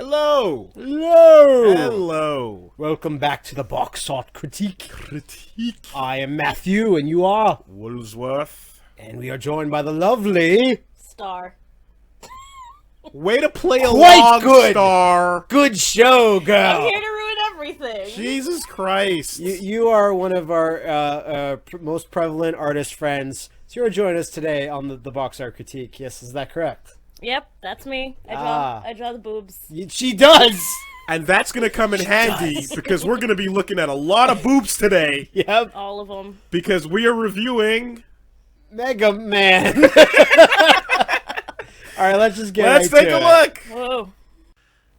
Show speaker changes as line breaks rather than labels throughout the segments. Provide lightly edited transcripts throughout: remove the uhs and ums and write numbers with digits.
Hello!
Hello!
Hello!
Welcome back to the Boxart Critique. I am Matthew, and you are?
Woolsworth.
And we are joined by the lovely...
Star.
Way to play
Quite
along,
good.
Star!
Good show,
I'm
girl!
here to ruin everything.
Jesus Christ!
You are one of our most prevalent artist friends, so you're joining us today on the Boxart Critique. Yes, is that correct?
Yep, that's me. I draw the boobs.
She does!
And that's gonna come in handy because we're gonna be looking at a lot of boobs today.
Yep.
All of them.
Because we are reviewing...
Mega Man! Alright, let's just get
Let's
right
take
to
a
it.
look!
Whoa.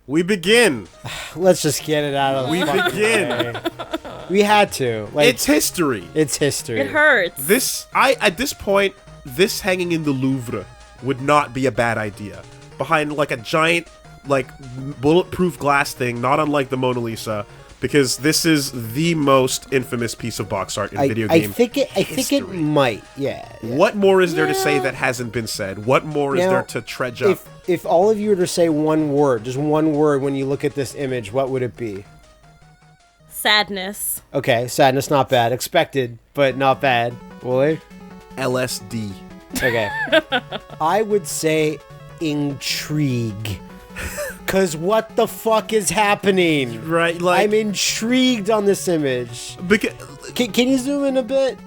We begin.
Let's just get it out of the
We
fucking
begin.
way. We had to. Like,
It's history.
it's history.
It hurts.
At this point, this hanging in the Louvre would not be a bad idea. Behind like a giant, like bulletproof glass thing, not unlike the Mona Lisa, because this is the most infamous piece of box art in video game.
I think it might. Yeah.
What more is there to say that hasn't been said? What more is
Now,
there to trudge up?
If all of you were to say one word, just one word when you look at this image, what would it be?
Sadness.
Okay, sadness, not bad. Expected, but not bad. Wooly?
LSD.
Okay. I would say intrigue. Cause what the fuck is happening?
Right, like
I'm intrigued on this image.
because
Can you zoom in a bit?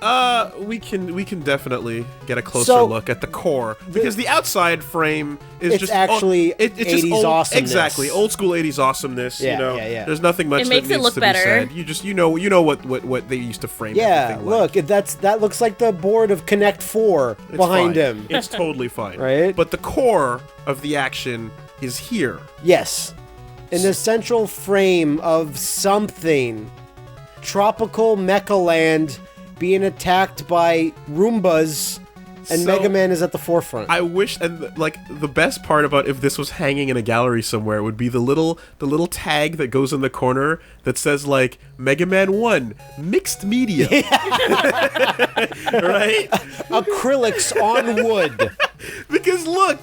we can definitely get a closer
So,
look at the core because the outside frame is
It's
just
actually
it's just
80s
old,
awesomeness.
Exactly, old school 80s awesomeness.
Yeah,
you know,
yeah.
there's nothing much
It
that
makes it
needs
look
to
better.
be said. You know what they used to frame.
Yeah,
everything like.
look, that looks like the board of Connect 4
It's
behind
fine.
him.
It's totally fine,
Right?
But the core of the action is here.
Yes. In the central frame of something. Tropical Mecha Land being attacked by Roombas, and
So-
Mega Man is at the forefront.
I wish, and like the best part about if this was hanging in a gallery somewhere would be the little tag that goes in the corner that says like Mega Man 1 mixed media, right?
Acrylics on wood.
Because look,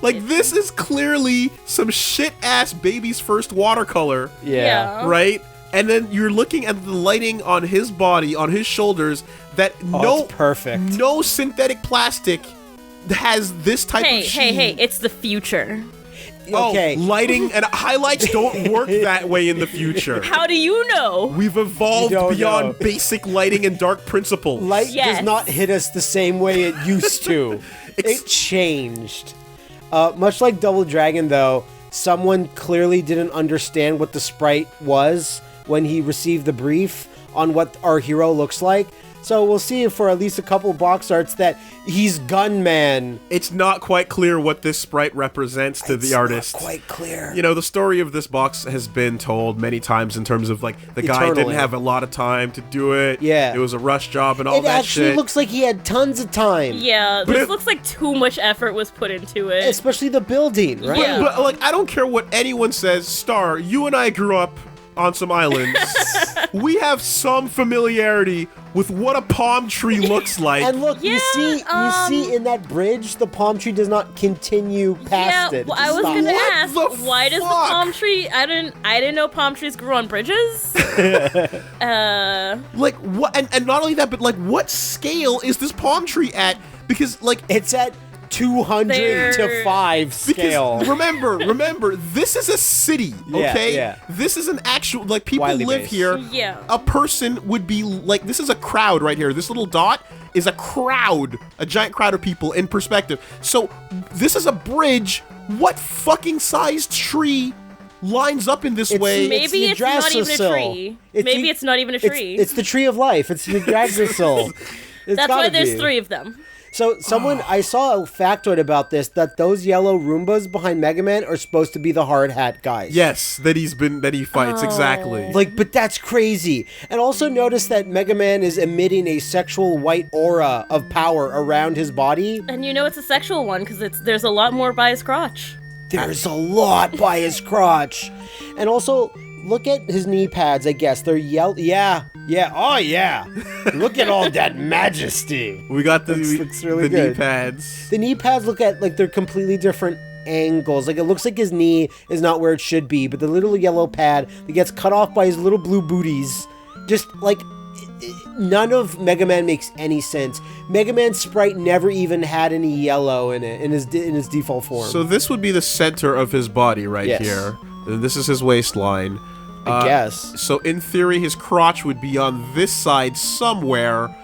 like this is clearly some shit ass baby's first watercolor,
Yeah.
right? And then you're looking at the lighting on his body, on his shoulders, that
it's perfect.
no synthetic plastic has this type
Hey,
of sheen.
hey, it's the future.
Okay.
Oh, lighting and highlights don't work that way in the future.
How do you know?
We've evolved
You don't
beyond
know.
basic lighting and dark principles.
Light
Yes.
does not hit us the same way it used to. It changed. Much like Double Dragon, though, someone clearly didn't understand what the sprite was when he received the brief on what our hero looks like. So we'll see for at least a couple box arts that he's Gunman.
It's not quite clear what this sprite represents to the artist.
Not quite clear.
You know, the story of this box has been told many times in terms of like the guy
Eternally.
didn't have a lot of time to do it.
Yeah.
It was a rush job and all
It
that
actually
shit.
looks like he had tons of time.
Yeah,
But
this
it-
looks like too much effort was put into it.
Especially the building, right?
Yeah.
But like, I don't care what anyone says. Star, you and I grew up on some islands. We have some familiarity with what a palm tree looks like.
And look, you
Yeah,
see in that bridge, the palm tree does not continue past
yeah,
it.
well, I was
Stop.
gonna
What
ask,
the
why does the
fuck?
palm tree? I didn't know palm trees grew on bridges.
Like what? And not only that, but like what scale is this palm tree at? Because like
It's at 200 to
They're-
5 scale.
Because remember, this is a city,
Yeah,
okay?
yeah.
This is an actual, like, people
Wily
live
base.
here.
Yeah.
A person would be, like, this is a crowd right here. This little dot is a crowd, a giant crowd of people in perspective. So, this is a bridge. What fucking sized tree lines up in this way?
Maybe it's not even a
Yggdrasil.
tree. Maybe it's not even a tree.
It's the tree of life. It's the Yggdrasil.
That's why there's 3 of them.
So I saw a factoid about this, that those yellow Roombas behind Mega Man are supposed to be the hard hat guys.
Yes, that he fights, exactly.
Like, but that's crazy. And also notice that Mega Man is emitting a sexual white aura of power around his body.
And you know it's a sexual one because there's a lot more by his crotch.
There's a lot by his crotch. And also, look at his knee pads, I guess. They're yellow. Yeah. Oh, yeah. Look at all that majesty.
We got the
Looks really
the knee
good.
pads.
The knee pads look at like they're completely different angles. Like, it looks like his knee is not where it should be, but the little yellow pad that gets cut off by his little blue booties, just, like, none of Mega Man makes any sense. Mega Man's sprite never even had any yellow in it, in his default form.
So this would be the center of his body right
Yes.
here. And this is his waistline.
I guess.
So in theory, his crotch would be on this side somewhere.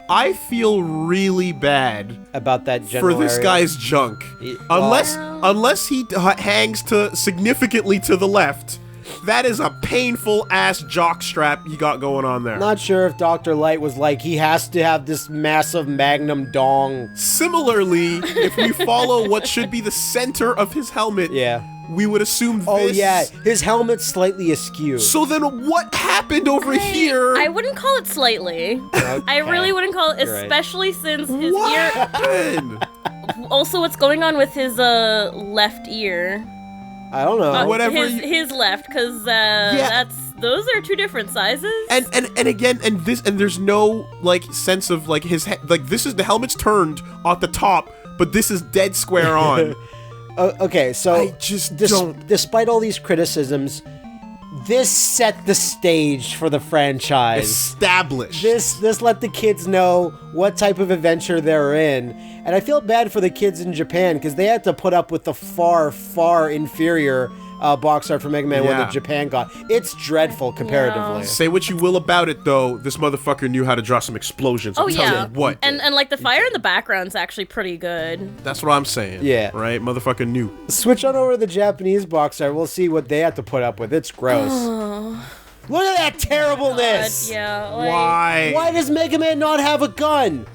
I feel really bad
About that general
for this
area.
guy's junk. Unless he hangs to significantly to the left. That is a painful ass jock strap you got going on there.
Not sure if Dr. Light was like, he has to have this massive magnum dong.
Similarly, if we follow what should be the center of his helmet,
Yeah.
we would assume this.
Oh, yeah. His helmet's slightly askew.
So then what happened over here?
I wouldn't call it slightly. I really wouldn't call it,
You're right.
especially since his
What
ear.
happened?
Also, what's going on with his left ear?
I don't know.
Whatever
His left, because those are two different sizes.
And again, and there's no like sense of like his like this is the helmet's turned at the top, but this is dead square on.
Okay, so
I just don't.
Despite all these criticisms, this set the stage for the franchise.
Established.
This let the kids know what type of adventure they're in. And I feel bad for the kids in Japan because they had to put up with the far, far inferior box art for Mega Man 1 that Japan got. It's dreadful comparatively.
Yeah.
Say what you will about it, though. This motherfucker knew how to draw some explosions.
Oh
I'm telling
yeah,
you what.
and like the fire in the background's actually pretty good.
That's what I'm saying.
Yeah.
Right? Motherfucker knew.
Switch on over to the Japanese box art. We'll see what they have to put up with. It's gross. Look at that terribleness!
But yeah, like,
Why?
Why does Mega Man not have a gun?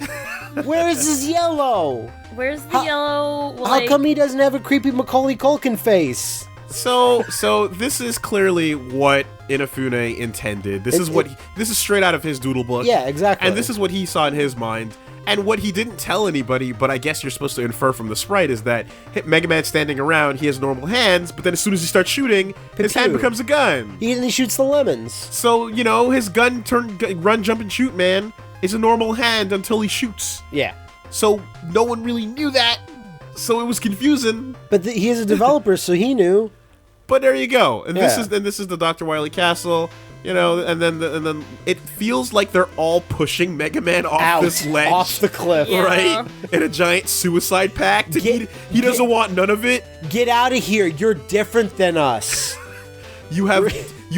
Where is his yellow?
Where's the yellow?
How come he doesn't have a creepy Macaulay Culkin face?
So this is clearly what Inafune intended. This is straight out of his doodle book.
Yeah, exactly.
And this is what he saw in his mind. And what he didn't tell anybody, but I guess you're supposed to infer from the sprite, is that Mega Man's standing around, he has normal hands, but then as soon as he starts shooting, his hand becomes a gun.
He shoots the lemons.
So, you know, his gun run, jump, and shoot man is a normal hand until he shoots.
Yeah.
So no one really knew that. So it was confusing.
But he is a developer, so he knew.
But there you go. And
Yeah.
this is the Dr. Wily Castle. You know, and then it feels like they're all pushing Mega Man off this ledge,
off the cliff.
Yeah.
right? In a giant suicide pact. He doesn't want none of it.
Get out of here! You're different than us.
You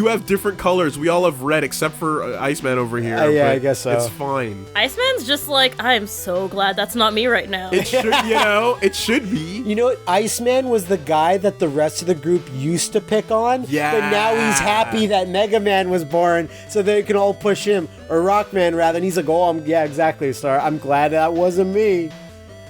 have different colors. We all have red, except for Iceman over here.
Yeah,
but
I guess so.
It's fine.
Iceman's just like, I am so glad that's not me right now.
It should, it should be.
You know what? Iceman was the guy that the rest of the group used to pick on.
Yeah.
But now he's happy that Mega Man was born, so they can all push him, or Rockman rather. And he's like, oh, yeah, exactly, Star. I'm glad that wasn't me.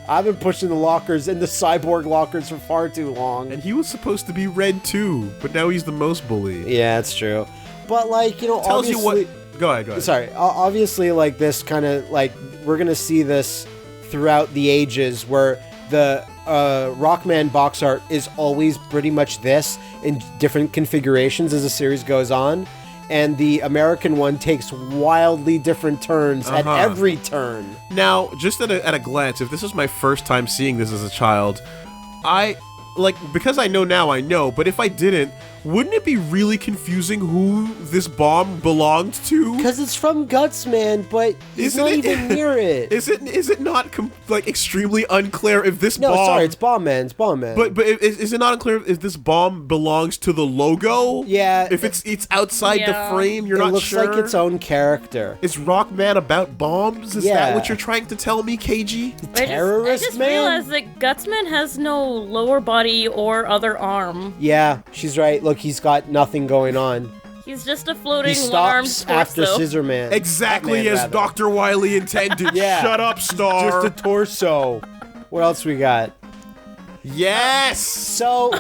I've been pushing the lockers and the cyborg lockers for far too long.
And he was supposed to be red too, but now he's the most bully.
Yeah, that's true. But like, you know,
Tells you
obviously,
what. Go ahead.
Sorry. Obviously, like this kind of like we're gonna see this throughout the ages, where the Rockman box art is always pretty much this in different configurations as the series goes on, and the American one takes wildly different turns at every turn.
Now, just at a glance, if this was my first time seeing this as a child, because I know now, I know, but if I didn't, wouldn't it be really confusing who this bomb belonged to?
Because it's from Guts, man, but he's
Isn't
not
it?
even near it.
Is it not extremely unclear if this
No,
bomb?
sorry, it's Bomb Man. It's Bomb Man.
But is it not unclear if this bomb belongs to the logo?
Yeah.
If it's outside the
Yeah.
frame, you're
it
not
looks
sure.
like its own character.
Is Rockman about bombs? Is
Yeah.
that what you're trying to tell me, KG?
Terrorist
I just
man?
realized that Gutsman has no lower body or other arm.
Yeah, she's right. Look, he's got nothing going on.
He's just a
He
floating one-armed
stops after
torso.
Scissor Man.
Exactly
Batman,
as
rather.
Dr. Wily intended.
Yeah.
Shut up, Star.
Just a torso. What else we got?
Yes.
So,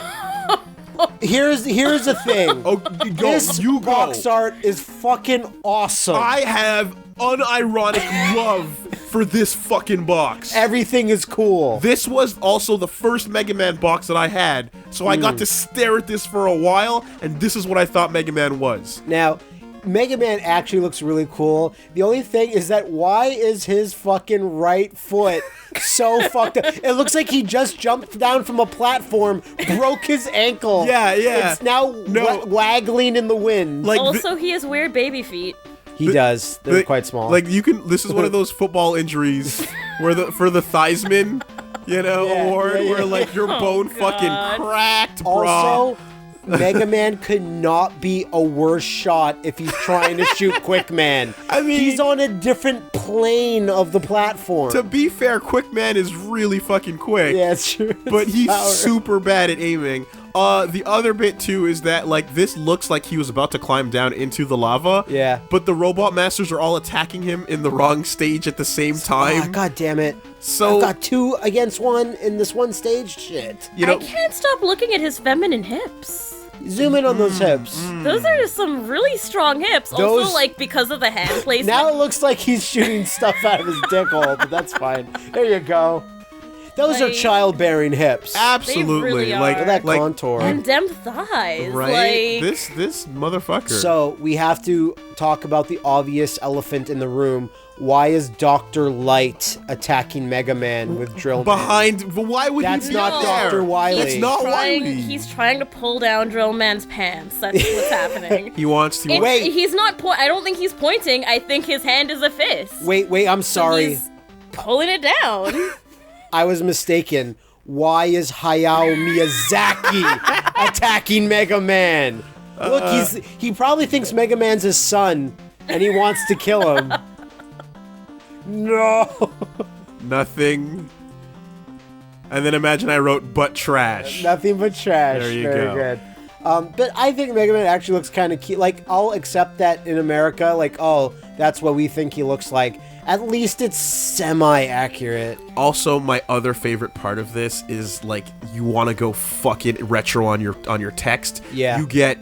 here's the thing.
Oh, go.
This
You go.
box art is fucking awesome.
I have unironic love for this fucking box.
Everything is cool.
This was also the first Mega Man box that I had, so I got to stare at this for a while, and this is what I thought Mega Man was.
Now, Mega Man actually looks really cool. The only thing is that why is his fucking right foot so fucked up? It looks like he just jumped down from a platform, broke his ankle.
Yeah.
It's now waggling in the wind.
Like
Also, he has weird baby feet.
He does. They're quite small.
Like this is one of those football injuries where for the Theismann, award where like your bone fucking cracked, bro.
Also, Mega Man could not be a worse shot if he's trying to shoot Quick Man.
I mean,
he's on a different plane of the platform.
To be fair, Quick Man is really fucking quick.
Yeah, it's true.
But he's super bad at aiming. The other bit too is that like this looks like he was about to climb down into the lava.
Yeah.
But the robot masters are all attacking him in the wrong stage at the same time.
God damn it.
So
I've got 2 against 1 in this one stage. Shit.
I can't stop looking at his feminine hips.
Zoom in on those hips.
Those are just some really strong hips. Also, like, because of the hand placement.
Now it looks like he's shooting stuff out of his dick hole, but that's fine. There you go. Those are childbearing hips.
Absolutely.
They really
like
are.
That contour.
And them thighs.
Right?
Like,
This motherfucker.
So we have to talk about the obvious elephant in the room. Why is Dr. Light attacking Mega Man with Drill Man?
Why would
That's
he be
not
there?
Dr. Wily.
It's not Wily.
He's trying to pull down Drill Man's pants. That's what's happening.
He wants to.
Wait.
He's not. I don't think he's pointing. I think his hand is a fist.
Wait, I'm sorry.
He's pulling it down.
I was mistaken. Why is Hayao Miyazaki attacking Mega Man? Look, he probably thinks Mega Man's his son, and he wants to kill him. No.
Nothing. And then imagine I wrote "but trash."
Nothing but trash.
There you
Very
go.
good. But I think Mega Man actually looks kind of cute. Like, I'll accept that in America. Like, oh, that's what we think he looks like. At least it's semi-accurate.
Also, my other favorite part of this is like you want to go fucking retro on your text.
Yeah.
You get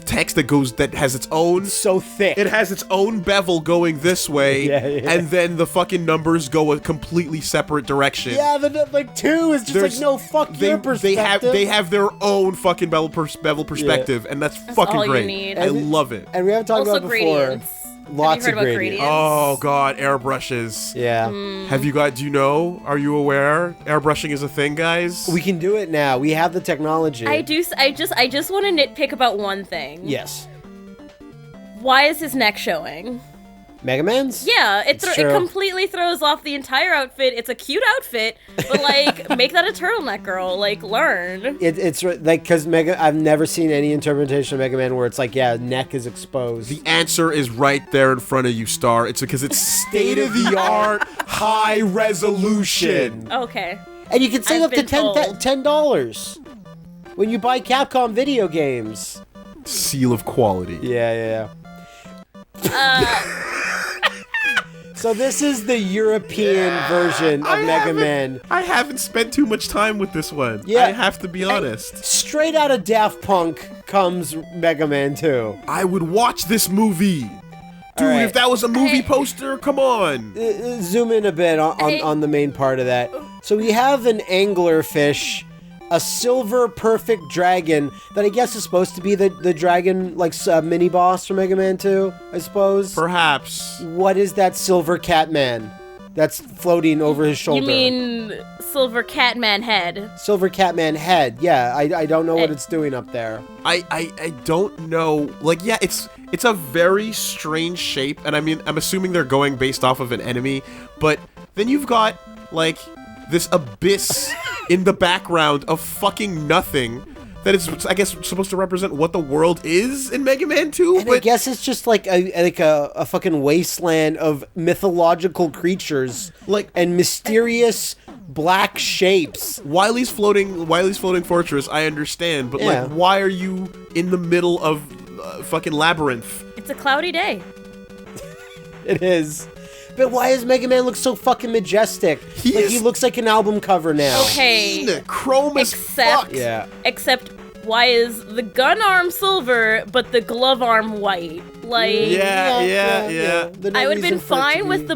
text that has its own.
So thick.
It has its own bevel going this way,
Yeah.
and then the fucking numbers go a completely separate direction.
Yeah, like 2 is just like, no, fuck your perspective.
They have their own fucking bevel perspective, and that's fucking
all you
great.
need.
I love it.
And we haven't talked
Also
about it before.
gradients.
Lots
Have you
of
heard about
gradients.
Oh god, airbrushes.
Yeah.
Do you know? Are you aware? Airbrushing is a thing, guys.
We can do it now. We have the technology.
I just want to nitpick about one thing.
Yes.
Why is his neck showing?
Mega Man's?
Yeah, it
true.
completely throws off the entire outfit. It's a cute outfit, but like, make that a turtleneck, girl. Like, learn.
It's like, because I've never seen any interpretation of Mega Man where it's like, yeah, neck is exposed.
The answer is right there in front of you, Star. It's because it's state-of-the-art, high resolution.
Okay.
And you can save
I've
up to
been told.
$10 when you buy Capcom video games.
Seal of quality.
Yeah. So this is the European version of Mega Man.
I haven't spent too much time with this one.
Yeah.
I have to be honest.
Straight out of Daft Punk comes Mega Man 2.
I would watch this movie. Dude,
Alright.
if that was a movie poster, come on.
Zoom in a bit on the main part of that. So we have an anglerfish, a silver perfect dragon that I guess is supposed to be the dragon, like mini boss from Mega Man 2, I suppose.
Perhaps.
What is that silver Catman that's floating over his shoulder?
You mean Silver Catman head?
Silver Catman head? Yeah, I don't know what it's doing up there.
I don't know. Like, yeah, it's a very strange shape, and I mean, I'm assuming they're going based off of an enemy, but then you've got, like, this abyss in the background of fucking nothing that is, I guess, supposed to represent what the world is in Mega Man 2,
And I guess it's just like a fucking wasteland of mythological creatures,
like,
and mysterious black shapes.
Wily's floating fortress, I understand, but
Yeah.
like, why are you in the middle of fucking labyrinth?
It's a cloudy day.
It is. But why does Mega Man look so fucking majestic? He looks like an album cover now.
Okay.
Chrome as
Except-
fuck.
Yeah.
Except, why is the gun arm silver, but the glove arm white? Like,
Yeah.
No
I would have
reason
been
for it to
fine
be-
with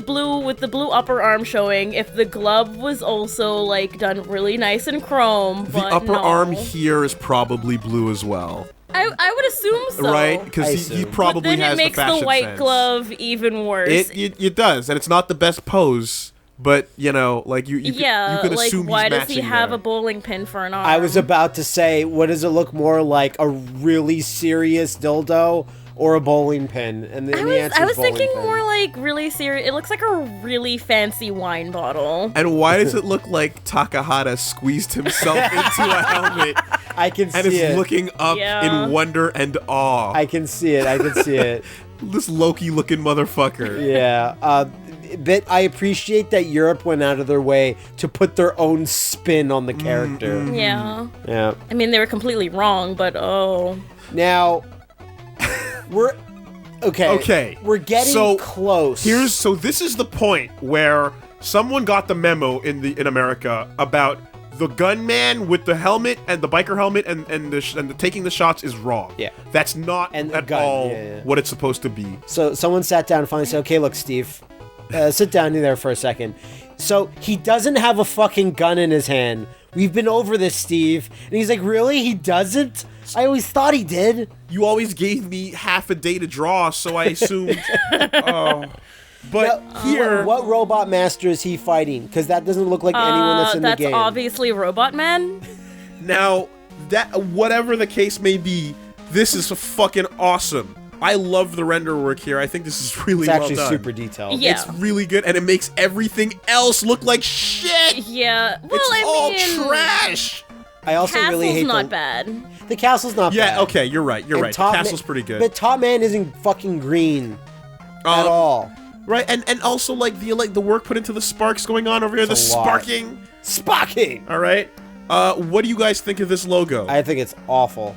the blue upper arm showing if the glove was also like done really nice and chrome.
The
But
upper
no.
arm here is probably blue as well.
I I would assume so.
Right?
I
Because he
assume.
probably
But then
has
it makes
the fashion
the white
sense.
glove even worse.
It does, and it's not the best pose, but you know, like you
yeah,
could
like
assume
why
he's
does he
matching
have
there.
a bowling pin for an arm?
I was about to say, what does it look more like, a really serious dildo or a bowling pin? And the answer
I
is
was
bowling
thinking
pin.
more like really serious. It looks like a really fancy wine bottle.
And why does it look like Takahata squeezed himself into a helmet
I can
and
see
is
it.
looking up
Yeah.
in wonder and awe?
I can see it. I can see it.
This Loki-looking motherfucker.
Yeah. But I appreciate that Europe went out of their way to put their own spin on the character.
Yeah.
Yeah.
I mean, they were completely wrong, but
Now, we're okay. We're getting close.
So this is the point where someone got the memo in America about the gunman with the helmet and the biker helmet and the taking the shots is wrong.
Yeah.
That's not
And the
at
gun,
all
yeah.
what it's supposed to be.
So someone sat down and finally said, "Okay, look, Steve, sit down there for a second." So he doesn't have a fucking gun in his hand. We've been over this, Steve. And he's like, "Really? He doesn't? I always thought he did."
You always gave me half a day to draw, so I assumed. But
Now,
here,
what robot master is he fighting? Because that doesn't look like anyone that's in the game.
that's obviously Robot Man.
now that whatever the case may be, this is fucking awesome. I love the render work here. I think this is really
It's actually
well done.
super detailed.
Yeah.
It's really good, and it makes everything else look like shit.
Yeah. Well,
It's
I
all
mean,
trash.
I also
Castle's
really hate
not
the,
bad.
the castle's not bad.
Yeah, okay, you're right. You're
And
right. The
Top
castle's
Man-
pretty good.
But Top Man isn't fucking green at
Um,
all.
Right, and also like the work put into the sparks going on over here, the
It's a lot.
sparking.
Sparking!
All right. What do you guys think of this logo?
I think it's awful.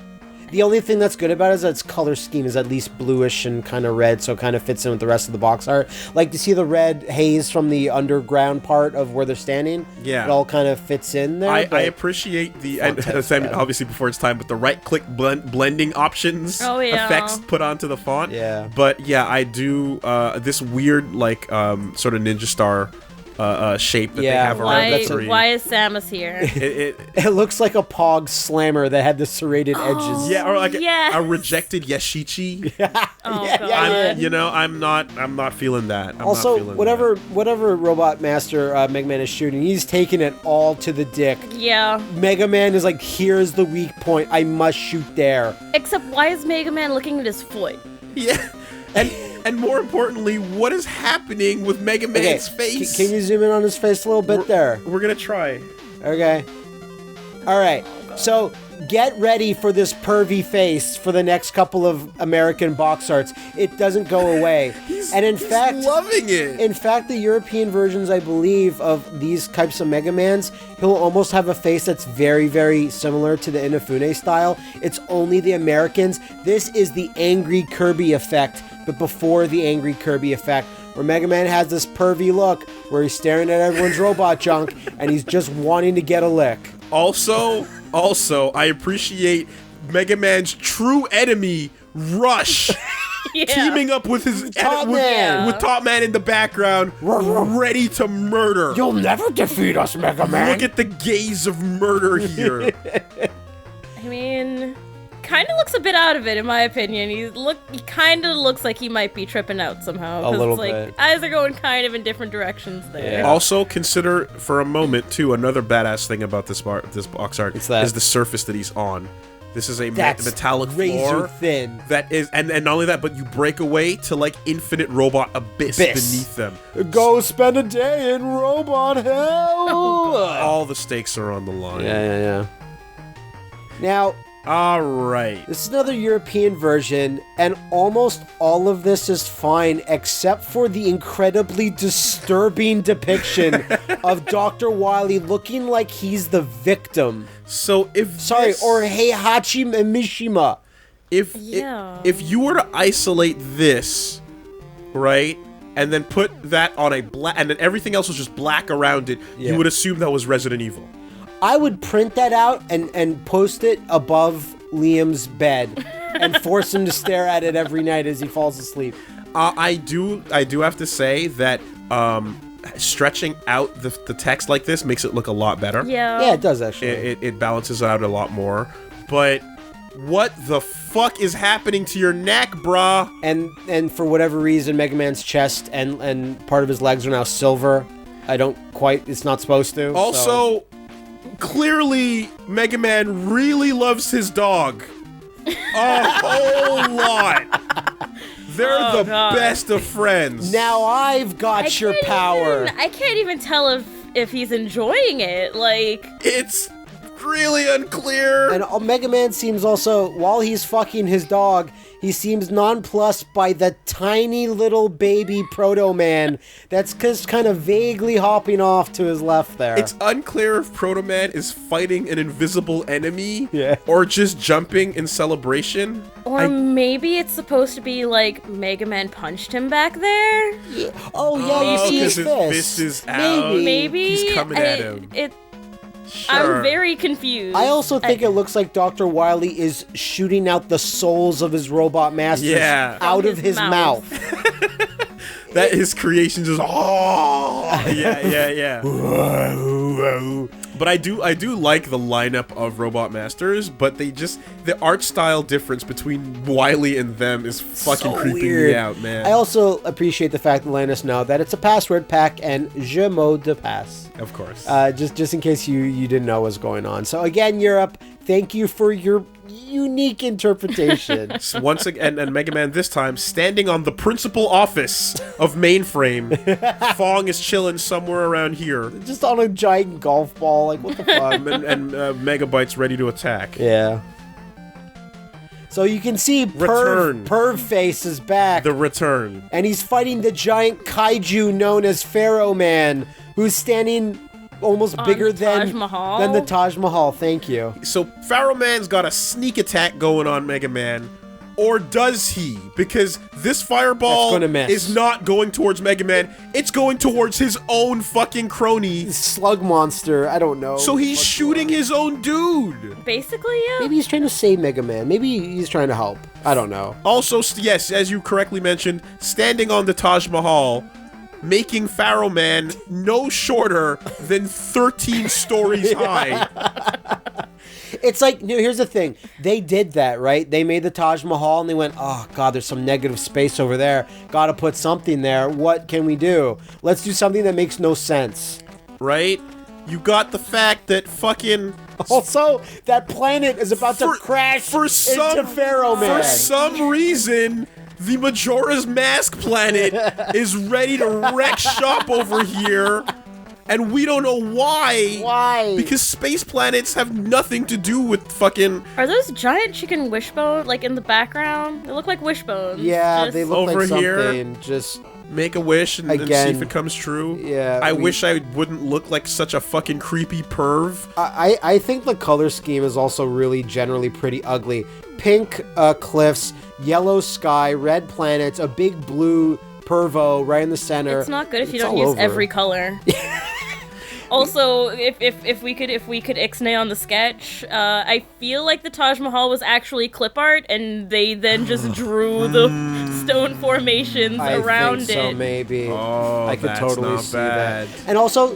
The only thing that's good about it is that its color scheme is at least bluish and kind of red, so it kind of fits in with the rest of the box art. Like, to see the red haze from the underground part of where they're standing?
Yeah.
It all kind of fits in there.
I
but
appreciate the and
Font's
I mean,
bad.
obviously before it's time, but the right-click blending options
Oh, yeah.
effects put onto the font.
Yeah.
But yeah, I do this weird like sort of ninja star shape that they
Yeah,
have around
Why?
the tree.
Why is Samus here?
It looks like a Pog slammer that had the serrated edges.
Yeah, or like
Yes.
a rejected Yashichi.
Oh
Yeah,
god.
yeah.
You know, I'm not feeling that. I'm not
Also,
feeling
whatever Robot Master Mega Man is shooting, he's taking it all to the dick.
Yeah.
Mega Man is like, here's the weak point. I must shoot there.
Except why is Mega Man looking at his foot?
that. Yeah, and more importantly, what is happening with Mega
Okay,
Man's face?
can you zoom in on his face a little bit there?
We're gonna try.
Okay. All right. So get ready for this pervy face for the next couple of American box arts. It doesn't go away. And in
He's
fact,
loving it.
in fact, the European versions, I believe, of these types of Mega Mans, he'll almost have a face that's very, very similar to the Inafune style. It's only the Americans. This is the angry Kirby effect, but before the angry Kirby effect, where Mega Man has this pervy look, where he's staring at everyone's robot junk, and he's just wanting to get a lick.
Also, I appreciate Mega Man's true enemy, Rush,
Yeah.
teaming up with his
Top Man.
with Top Man in the background, ready to murder.
You'll never defeat us, Mega Man.
Look at the gaze of murder here.
I mean, kind of looks a bit out of it in my opinion. He kind of looks like he might be tripping out somehow. 'cause
little
it's like,
bit.
eyes are going kind of in different directions there.
Yeah.
Also, consider for a moment too another badass thing about this box art
What's that?
is the surface that he's on. This is a
That's
metallic
razor
floor
thin.
that is, and not only that, but you break away to like infinite robot abyss. Beneath them.
Go spend a day in robot hell.
All the stakes are on the line.
Yeah. Now,
All right.
this is another European version, and almost all of this is fine except for the incredibly disturbing depiction of Dr. Wily looking like he's the victim.
So if
Sorry,
this-
or Heihachi Mishima.
Yeah.
if you were to isolate this, right, and then put that on a black, and then everything else was just black around it,
Yeah.
you would assume that was Resident Evil.
I would print that out and post it above Liam's bed and force him to stare at it every night as he falls asleep.
I do have to say that stretching out the text like this makes it look a lot better.
Yeah.
Yeah, it does actually.
It balances it out a lot more. But What the fuck is happening to your neck, brah?
And for whatever reason, Mega Man's chest and part of his legs are now silver. It's not supposed to.
Also, clearly, Mega Man really loves his dog. A whole lot. They're the best of friends.
Now I've got your power.
I can't even tell if he's enjoying it. Like,
it's really unclear.
And Mega Man seems also, while he's fucking his dog, he seems nonplussed by the tiny little baby Proto Man that's just kind of vaguely hopping off to his left there.
It's unclear if Proto Man is fighting an invisible enemy
Yeah.
or just jumping in celebration.
or maybe it's supposed to be like Mega Man punched him back there.
Oh, yeah, you see his fist.
His fist is out.
Maybe
He's coming at him. Sure.
I'm very confused.
I also think it looks like Dr. Wily is shooting out the souls of his robot masters out of his mouth.
That his creation just yeah. But I do like the lineup of robot masters, but the art style difference between Wily and them is fucking creeping me out, man.
I also appreciate the fact that let us know that it's a password pack and je mot de passe.
Of course.
Just in case you didn't know what's going on. So again, Europe, thank you for your unique interpretation.
Once again, and Mega Man this time standing on the principal office of Mainframe. Fong is chilling somewhere around here.
Just on a giant golf ball, like what the fuck?
and Megabyte's ready to attack.
Yeah. So you can see Perv Face is back.
The return.
And he's fighting the giant kaiju known as Pharaoh Man, who's standing almost bigger than the Taj Mahal. Thank you.
So Pharaoh Man's got a sneak attack going on Mega Man. Or does he? Because this fireball is not going towards Mega Man. It's going towards his own fucking crony.
Slug monster. I don't know.
So he's shooting his own dude.
Basically, yeah.
Maybe he's trying to save Mega Man. Maybe he's trying to help. I don't know.
Also, yes, as you correctly mentioned, standing on the Taj Mahal, making Pharaoh Man no shorter than 13 stories high.
It's like, here's the thing. They did that, right? They made the Taj Mahal and they went, oh, God, there's some negative space over there. Gotta put something there. What can we do? Let's do something that makes no sense.
Right? You got the fact that fucking...
Also, that planet is about to crash into Pharaoh Man.
For some reason... The Majora's Mask planet is ready to wreck shop over here, and we don't know why.
Why?
Because space planets have nothing to do with fucking...
Are those giant chicken wishbones, like, in the background? They look like wishbones.
Yeah, they look
over
like something.
Here,
just
make a wish and see if it comes true.
Yeah.
I wish I wouldn't look like such a fucking creepy perv.
I think the color scheme is also really generally pretty ugly. Pink cliffs, yellow sky, red planets, a big blue pervo right in the center.
It's not good if you don't use every color. Also, if we could ixnay on the sketch, I feel like the Taj Mahal was actually clip art, and they then just drew the stone formations around it.
So maybe.
Oh,
I could totally
not
see
bad.
that. And also,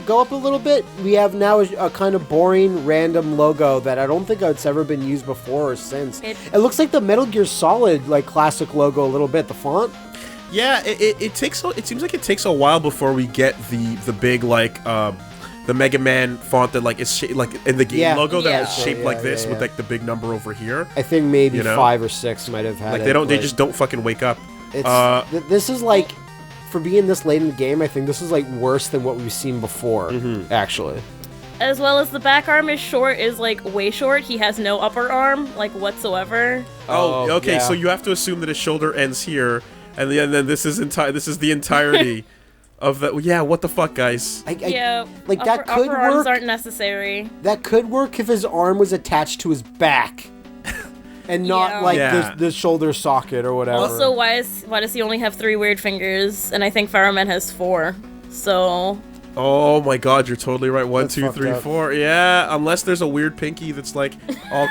go up a little bit. We have now a kind of boring, random logo that I don't think it's ever been used before or since. It looks like the Metal Gear Solid classic logo a little bit. The font.
Yeah, it seems like it takes a while before we get the big the Mega Man font that is like in the game logo that is shaped like this with like the big number over here.
I think maybe 5 or 6 might have had
they just don't fucking wake up.
This is like, for being this late in the game, I think this is like worse than what we've seen before, actually.
As well as the back arm is way short. He has no upper arm whatsoever.
Oh, okay. Yeah. So you have to assume that his shoulder ends here. And then this is the entirety of the... Yeah, what the fuck, guys?
That could work.
Upper arms aren't necessary.
That could work if his arm was attached to his back. And not the shoulder socket or whatever.
Also, why does he only have 3 weird fingers? And I think Pharaoh Man has 4. So...
Oh my god, you're totally right. 1, 2, 3, 4. Yeah, unless there's a weird pinky that's all...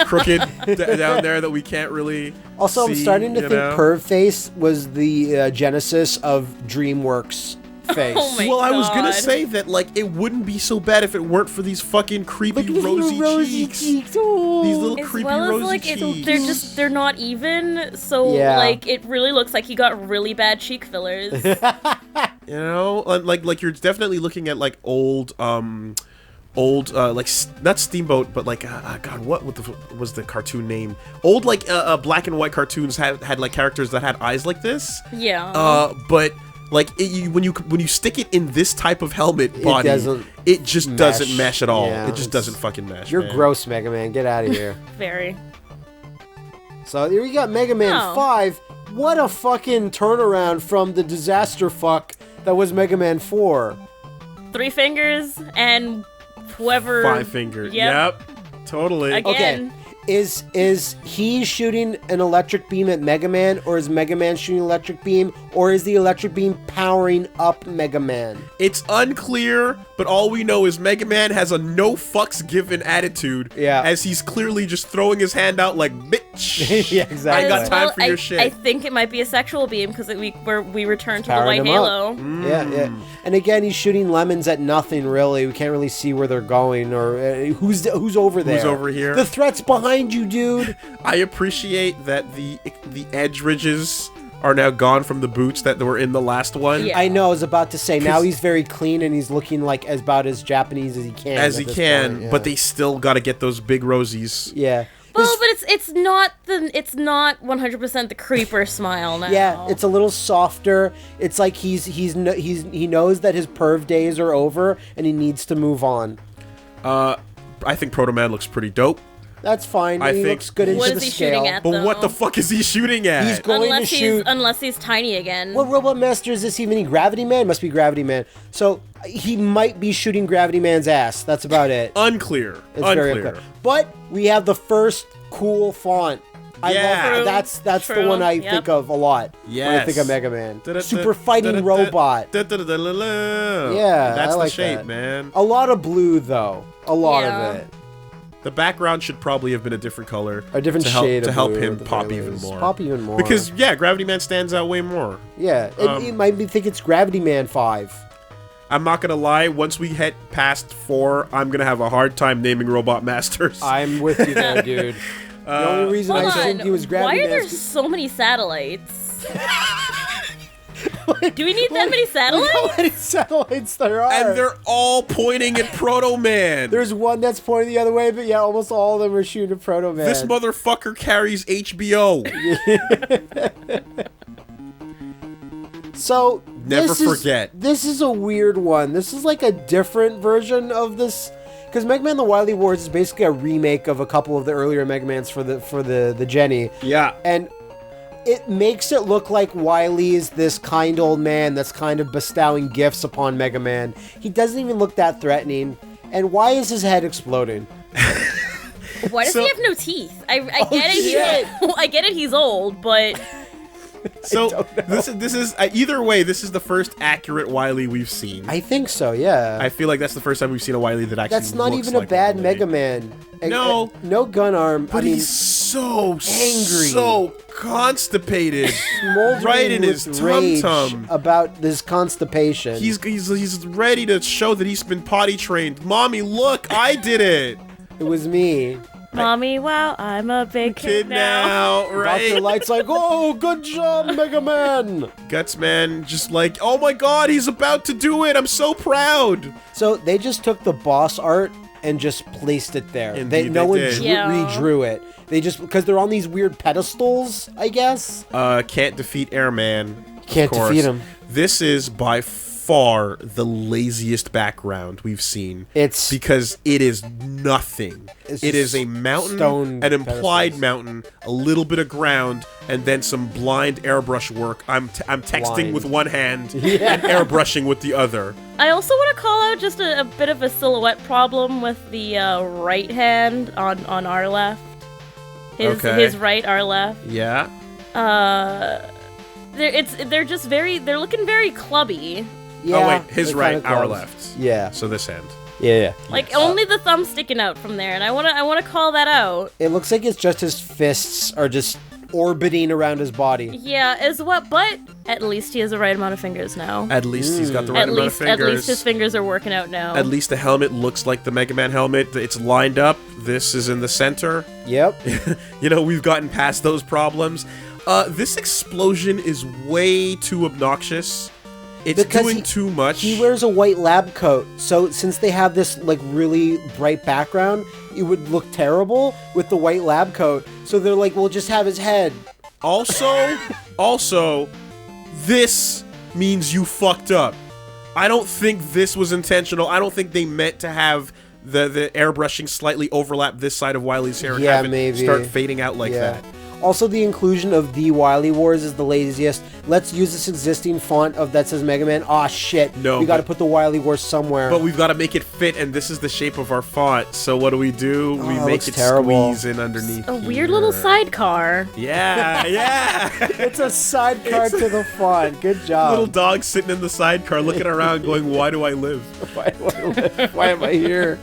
crooked down there that we can't really
Also,
see,
I'm starting to think Perv Face was the genesis of DreamWorks face.
Oh my
Well, I was gonna
God.
say that, like, it wouldn't be so bad if it weren't for these fucking creepy rosy cheeks.
Oh.
These little
As
creepy
well as
rosy
like
cheeks.
they're not even, so
Yeah.
like it really looks like he got really bad cheek fillers.
You know, like you're definitely looking at like old like not Steamboat, but like God, what was the cartoon name? Old like black and white cartoons had like characters that had eyes like this.
Yeah.
But like when you stick it in this type of helmet body, it just
mesh.
doesn't mesh at all.
Yeah,
it just doesn't fucking mesh.
You're
man.
gross, Mega Man. Get out of here.
Very.
So here we got Mega Man
Oh.
5. What a fucking turnaround from the disaster fuck that was Mega Man 4.
3 fingers and whoever.
5 fingers.
Yep.
Totally.
Again.
Okay. Is he shooting an electric beam at Mega Man, or is Mega Man shooting an electric beam, or is the electric beam powering up Mega Man?
It's unclear, but all we know is Mega Man has a no fucks given attitude.
Yeah.
As he's clearly just throwing his hand out like, bitch.
Yeah, exactly.
I got
As
time
well,
for your
I
shit.
think it might be a sexual beam because we return to the
Powering
white
him up.
halo.
Yeah. And again, he's shooting lemons at nothing, really. We can't really see where they're going, or who's over there.
Who's over here?
The threat's behind you, dude.
I appreciate that the edge ridges are now gone from the boots that were in the last one.
Yeah.
I know, I was about to say, now he's very clean and he's looking like about as Japanese as he can.
As
at
he
this
can,
point, yeah.
but they still got to get those big rosies.
Yeah.
Well,
His-
but it's not 100% the creeper smile now.
Yeah, it's a little softer. It's like he knows that his perv days are over and he needs to move on.
I think Proto Man looks pretty dope.
That's fine.
I
He
think-
looks good into
What
the
is he
scale.
shooting at?
But what the
Though.
fuck is he shooting at?
He's going to shoot.
Unless he's tiny again.
What Robot Master is this even? Gravity Man? Must be Gravity Man. So he might be shooting Gravity Man's ass. That's about it.
Unclear.
It's very unclear. But we have the first cool font. I
Yeah.
love
True.
that's the
True.
one I
Yep.
think of a lot when I
Yes.
think of Mega Man. Super fighting robot.
Yeah,
Yeah,
that's
I like
the shape,
that.
man.
A lot of blue though. A lot
Yeah.
of it.
The background should probably have been a different color.
A different
to help,
shade
to
of
help
blue,
him
at the
pop
very
even
least.
more.
Pop even more.
Because yeah, Gravity Man stands out way more.
yeah, it might be think it's Gravity Man 5.
I'm not gonna lie. Once we head past 4, I'm gonna have a hard time naming Robot Masters.
I'm with you there, dude. The only reason
Hold
I assumed
on.
he was Gravity
Why are
Man
there so many satellites? Do we need that many
Look how
satellites?
many satellites there are.
and they're all pointing at Proto Man.
There's one that's pointing the other way, but yeah, almost all of them are shooting at Proto Man.
This motherfucker carries HBO.
So
Never forget.
This is a weird one. This is like a different version of this, because Mega Man: The Wily Wars is basically a remake of a couple of the earlier Mega Mans for the Jenny.
Yeah.
And it makes it look like Wily is this kind old man that's kind of bestowing gifts upon Mega Man. He doesn't even look that threatening. And why is his head exploding?
Why does
So-
he have no teeth? I get it.
shit.
I get it. He's old, but
So this is either way. This is the first accurate Wily we've seen.
I think so, yeah.
I feel like that's the first time we've seen a Wily that actually.
That's not
looks
even a
like
bad
Wily.
Mega Man.
No.
No gun arm.
But
I mean,
he's so
angry.
so constipated,
smoldering
right in his
with rage
tum-tum.
about this constipation.
He's ready to show that he's been potty trained. Mommy, look, I did it.
It was me.
mommy, wow, I'm a big
Kid now,
Dr.
right?
Light's like, oh, good job, Mega Man.
Guts Man, just like, oh my God, he's about to do it. I'm so proud.
So they just took the boss art and just placed it there.
Indeed,
No
they
one
did.
Yeah.
redrew it. They just, because they're on these weird pedestals, I guess.
Can't defeat Airman. of
Can't
course.
defeat him.
This is by far the laziest background we've seen.
It's
because it is nothing.
It's
It is
just
a mountain,
stone
an implied
pedestals.
mountain, a little bit of ground, and then some blind airbrush work. I'm texting
Blind.
with one hand and airbrushing with the other.
I also want to call out just a bit of a silhouette problem with the right hand on our left. His right, our left.
Yeah.
They're looking very clubby.
yeah.
Oh wait, his
they're
right,
kinda
our
close.
left.
Yeah.
So this end.
Yeah.
Like only the thumb sticking out from there, and I wanna call that out.
It looks like it's just his fists are just orbiting around his body.
Yeah, but at least he has the right amount of fingers now.
At least he's got the right amount of fingers.
At least his fingers are working out now.
At least the helmet looks like the Mega Man helmet. It's lined up. This is in the center.
Yep.
You know, we've gotten past those problems. This explosion is way too obnoxious. It's
Because
doing too much.
He wears a white lab coat, so since they have this like really bright background, it would look terrible with the white lab coat. So they're like, we'll just have his head.
Also, this means you fucked up. I don't think this was intentional. I don't think they meant to have the airbrushing slightly overlap this side of Wily's hair and have it
maybe.
start fading out like that.
Also, the inclusion of the Wily Wars is the laziest. Let's use this existing font that says Mega Man. Aw, shit.
No,
we got to put the Wily Wars somewhere.
But we've got to make it fit, and this is the shape of our font. So what do? We make it
terrible.
squeeze in underneath.
A weird little sidecar.
Yeah.
It's a sidecar to the font. Good job.
Little dog sitting in the sidecar looking around going, why do I live?
Why do I live? Why am I here?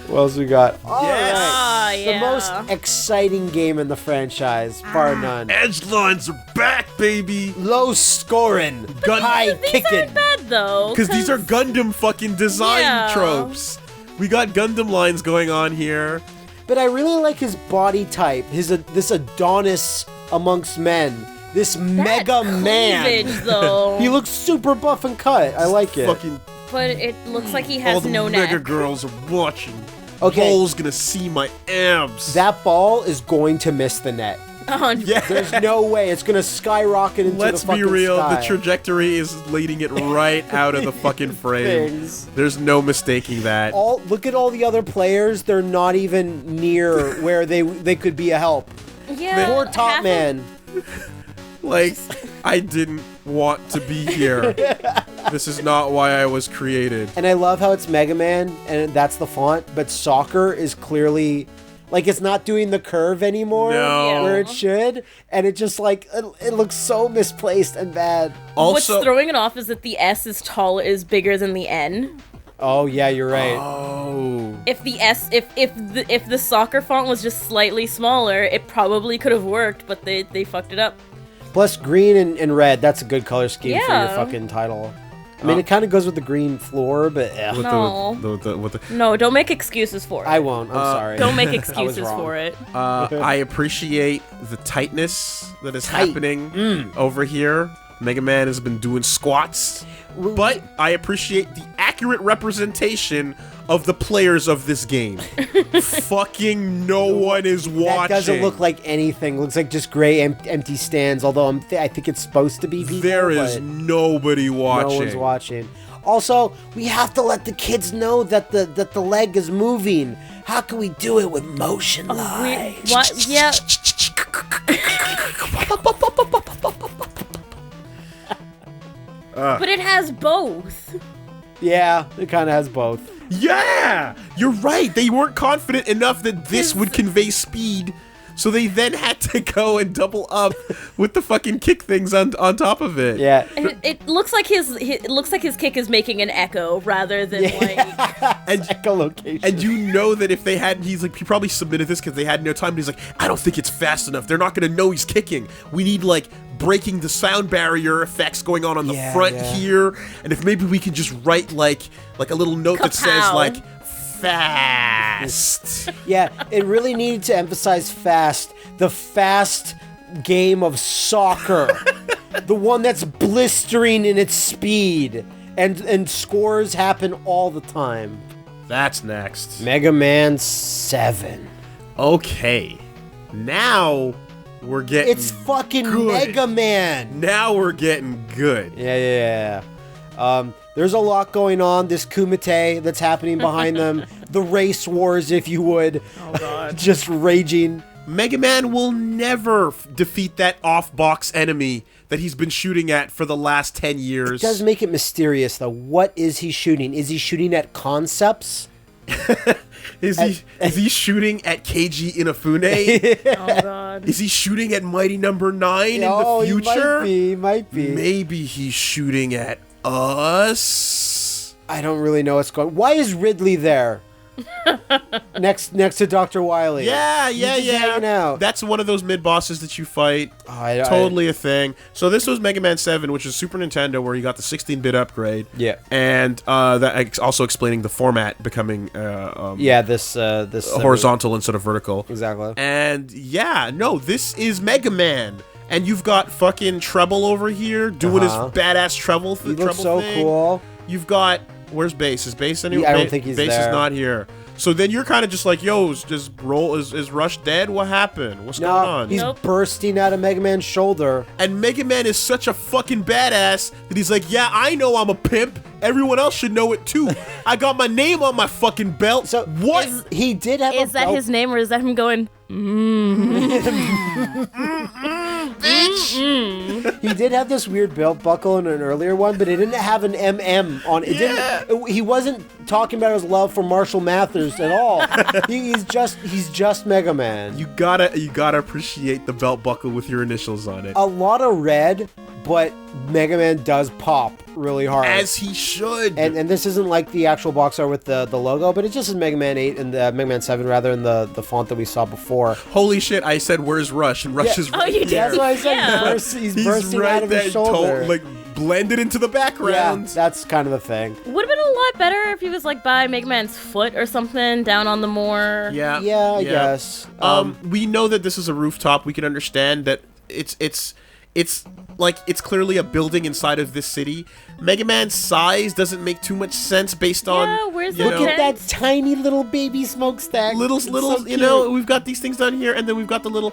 What else we got? All right.
Yeah.
The most exciting game in the franchise, bar none.
Edgelines are back, baby.
Low scoring, high
These
kicking.
aren't bad though.
Because these are Gundam fucking design
Yeah.
tropes. We got Gundam lines going on here.
But I really like his body type. This Adonis amongst men. This Mega Man.
Cleavage, though.
He looks super buff and cut. I like it.
Fucking
But it looks like he
all
has
the
no
Mega
neck.
girls are watching.
Okay.
Ball's gonna see my abs.
That ball is going to miss the net.
yeah.
There's no way. It's going to skyrocket into
Let's
the fucking
be real.
sky.
The trajectory is leading it right out of the fucking frame.
Things.
There's no mistaking that.
Look at all the other players. They're not even near where they could be a help.
Yeah.
Poor Top
half
Man.
Like, I didn't want to be here. This is not why I was created.
And I love how it's Mega Man, and that's the font, but soccer is clearly, like, it's not doing the curve anymore
No.
where it should, and it just, like, it looks so misplaced and bad.
What's
Also,
throwing it off is that the S is bigger than the N.
Oh, yeah, you're right.
oh,
If the S, if the soccer font was just slightly smaller, it probably could have worked, but they fucked it up.
Plus, green and red, that's a good color scheme for your
Yeah.
fucking title. I mean, it kind of goes with the green floor, but
with
No.
with the
No, don't make excuses for it.
I won't. I'm sorry.
Don't make
I was
excuses
wrong.
for it.
I appreciate the tightness that is happening over here. Mega Man has been doing squats, but I appreciate the accurate representation of the players of this game. Fucking no one is watching.
That doesn't look like anything. Looks like just gray empty stands, although I think it's supposed to be people.
There is
but
nobody watching.
no one's watching. Also, we have to let the kids know that the leg is moving. How can we do it with motion light?
What? Yeah. But it has both.
Yeah, it kind of has both.
Yeah! You're right. They weren't confident enough that this would convey speed, so they then had to go and double up with the fucking kick things on top of it.
Yeah.
And it looks like it looks like his kick is making an echo rather than like.
And
Echolocation.
And you know that if they had, he probably submitted this because they had no time. But he's like, I don't think it's fast enough. They're not going to know he's kicking. We need like breaking the sound barrier effects going on the front here. And if maybe we can just write like a little note that says
Kapow.
like fast.
Yeah, it really needed to emphasize fast. The fast game of soccer. The one that's blistering in its speed. And scores happen all the time.
That's next.
Mega Man 7.
Okay. Now we're getting
It's fucking
good.
Mega Man.
Now we're getting good.
Yeah. There's a lot going on. This Kumite that's happening behind them. The race wars, if you would.
Oh god.
Just raging.
Mega Man will never defeat that off-box enemy that he's been shooting at for the last 10 years.
It does make it mysterious, though. What is he shooting? Is he shooting at concepts?
Is he shooting at Keiji Inafune?
Oh god.
Is he shooting at Mighty Number 9 in the future?
He might be.
Maybe he's shooting at us?
I don't really know what's going on. Why is Ridley there? next to Dr. Wily.
Yeah.
Hanging out.
That's one of those mid-bosses that you fight. Totally a thing. So this was Mega Man 7, which is Super Nintendo, where you got the 16-bit upgrade.
Yeah.
And that also explaining the format becoming
this
horizontal instead of vertical.
Exactly.
And this is Mega Man. And you've got fucking Treble over here doing his badass treble thing.
He looks so cool.
You've got... Where's Bass? Is Bass anywhere?
I don't think he's
Bass
there.
is not here. So then you're kind of just like, yo, is Rush dead? What happened? What's going on?
He's bursting out of Mega Man's shoulder.
And Mega Man is such a fucking badass that he's like, yeah, I know I'm a pimp. Everyone else should know it too. I got my name on my fucking belt.
So
what?
He did have
Is that his name, or is that him going,
bitch?
He did have this weird belt buckle in an earlier one, but it didn't have an MM on it. He wasn't talking about his love for Marshall Mathers at all. he's just Mega Man.
You gotta appreciate the belt buckle with your initials on it.
A lot of red, but Mega Man does pop really hard.
As he should.
And this isn't like the actual box art with the logo, but it just is Mega Man 8 and Mega Man 7 rather in the font that we saw before.
Holy shit, I said, where's Rush? And Rush is right
you did.
there.
That's what I said.
Yeah.
He's bursting
right
out of his shoulder.
Blended into the background.
Yeah, that's kind of the thing.
Would have been a lot better if he was like by Mega Man's foot or something, down on the moor.
Yeah,
I guess.
We know that this is a rooftop. We can understand that it's clearly a building inside of this city. Mega Man's size doesn't make too much sense based on
where's
Look at that tiny little baby smokestack.
little
So
you
cute.
know, we've got these things down here, and then we've got the little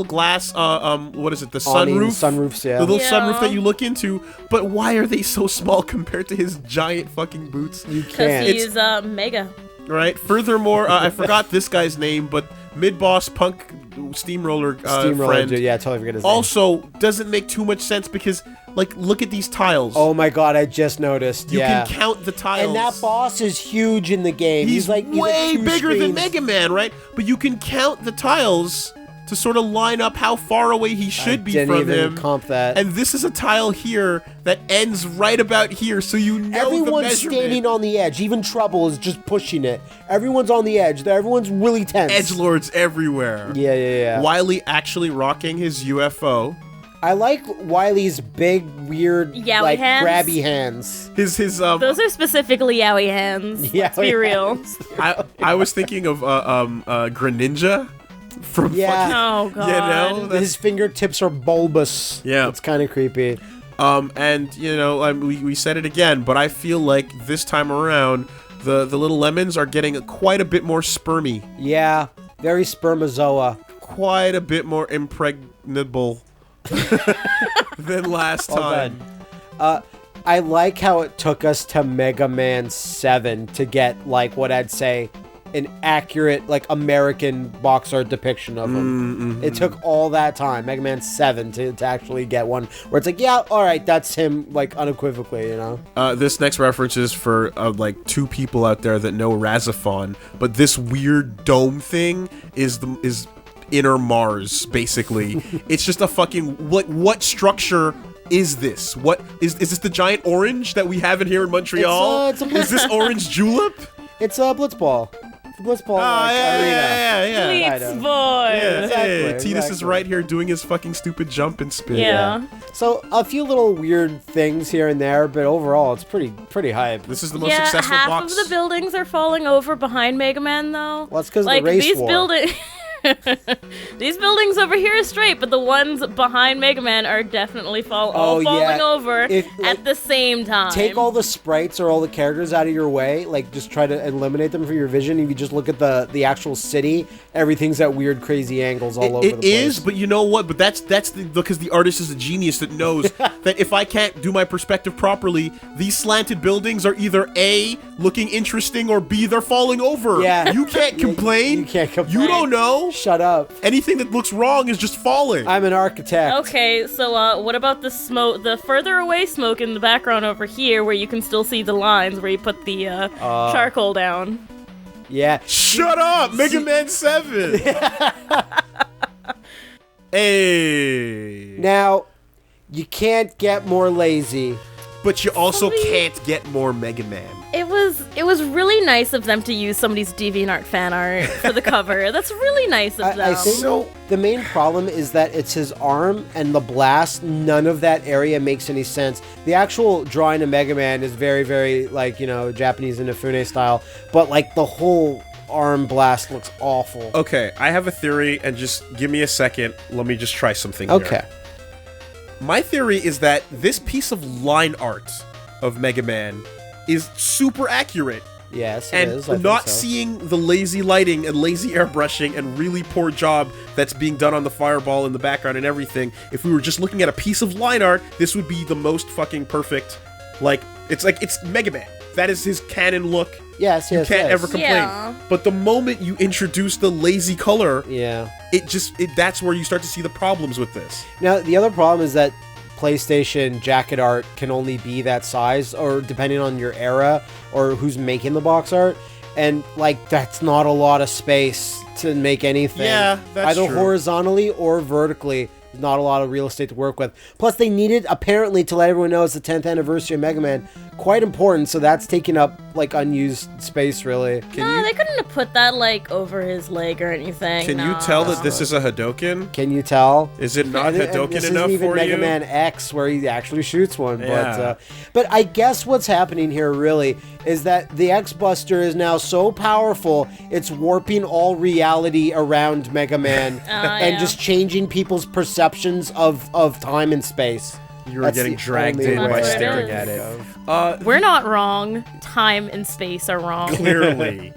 glass what is it, the sunroof,
sunroofs, yeah.
the little
Yeah.
sunroof that you look into. But why are they so small compared to his giant fucking boots?
You
Because
can't.
he's Mega.
Right. Furthermore, I forgot this guy's name, but mid-boss punk steamroller friend
dude. Yeah, I totally forget his name.
also doesn't make too much sense because, like, look at these tiles.
Oh my god, I just noticed.
You
yeah.
can count the tiles.
And that boss is huge in the game.
He's
like
way
two
bigger than
screens.
Mega Man, right? But you can count the tiles to sort of line up how far away he should be
didn't
from
even
him.
comp that.
And this is a tile here that ends right about here, so you know the
Everyone's
measurement.
standing on the edge. Even Trouble is just pushing it. Everyone's on the edge. Everyone's really tense.
Edgelords everywhere.
Yeah.
Wily actually rocking his UFO.
I like Wily's big, weird,
Yowie
like
hands?
grabby hands.
His
Those are specifically yaoi hands.
Yeah,
Let's be real.
I was thinking of Greninja from
Yeah.
Oh god.
you know,
His fingertips are bulbous.
Yeah.
It's kind of creepy.
and you know, we said it again, but I feel like this time around the little lemons are getting quite a bit more spermy,
Yeah, very spermazoa.
quite a bit more impregnable than last time.
I like how it took us to Mega Man 7 to get, like, what I'd say an accurate, like, American box art depiction of him. It took all that time, Mega Man 7, to actually get one where it's like, yeah, all right, that's him, like, unequivocally, you know?
This next reference is for like two people out there that know Razafon, but this weird dome thing is inner Mars, basically. It's just a fucking what structure is this? What is this the giant orange that we have in here in Montreal?
It's a
is this orange julep?
It's a Blitzball. Blitzball arena.
Yeah.
Please, boy.
Yeah,
Exactly,
hey, Titus is
exactly.
right here doing his fucking stupid jump and spin.
Yeah.
So a few little weird things here and there, but overall it's pretty hype.
This is the most
Yeah,
successful
half
box.
of the buildings are falling over behind Mega Man, though.
Well, that's 'cause of the
like,
race
these
war.
buildings. These buildings over here are straight, but the ones behind Mega Man are definitely falling over
If, like,
at the same time.
Take all the sprites or all the characters out of your way, like just try to eliminate them from your vision. If you just look at the actual city, everything's at weird, crazy angles all over the place.
It is, but you know what? But that's because the artist is a genius that knows that if I can't do my perspective properly, these slanted buildings are either A, looking interesting, or B, they're falling over.
Yeah.
You can't complain.
You can't complain.
You don't know.
Shut up.
Anything that looks wrong is just falling.
I'm an architect.
Okay, so what about the smoke, the further away smoke in the background over here, where you can still see the lines where you put the charcoal down?
Yeah.
Shut up, Mega Man 7. Hey.
Now, you can't get more lazy.
But you also
Somebody-
can't get more Mega Man.
It was really nice of them to use somebody's DeviantArt fan art for the cover. That's really nice of them.
I think the main problem is that it's his arm and the blast. None of that area makes any sense. The actual drawing of Mega Man is very, very, like, you know, Japanese Inafune style, but, like, the whole arm blast looks awful.
Okay, I have a theory, and just give me a second. Let me just try something
Okay.
here. My theory is that this piece of line art of Mega Man is super accurate.
Yes, it
and
is. I think
not
so.
seeing the lazy lighting and lazy airbrushing and really poor job that's being done on the fireball in the background and everything, if we were just looking at a piece of line art, this would be the most fucking perfect. Like, it's Mega Man. That is his canon look.
Yes,
You can't ever complain.
Yeah.
But the moment you introduce the lazy color,
Yeah.
that's where you start to see the problems with this.
Now, the other problem is that PlayStation jacket art can only be that size, or depending on your era or who's making the box art, and like that's not a lot of space to make anything.
Yeah, that's
either
true.
horizontally or vertically. Not a lot of real estate to work with. Plus, they needed, apparently, to let everyone know it's the 10th anniversary of Mega Man. Quite important, so that's taking up, like, unused space, really.
No, they couldn't have put that, like, over his leg or anything.
Can you
No.
tell that this is a Hadoken?
Can you tell?
Is it not
And
Hadoken
this
enough
isn't even
for
Mega
you?
Man X, where he actually shoots one.
Yeah.
But I guess what's happening here, really, is that the X-Buster is now so powerful, it's warping all reality around Mega Man and
yeah.
just changing people's perceptions of time and space.
You were
That's
getting
the
dragged
only
in by
way.
staring at it.
We're not wrong. Time and space are wrong.
Clearly.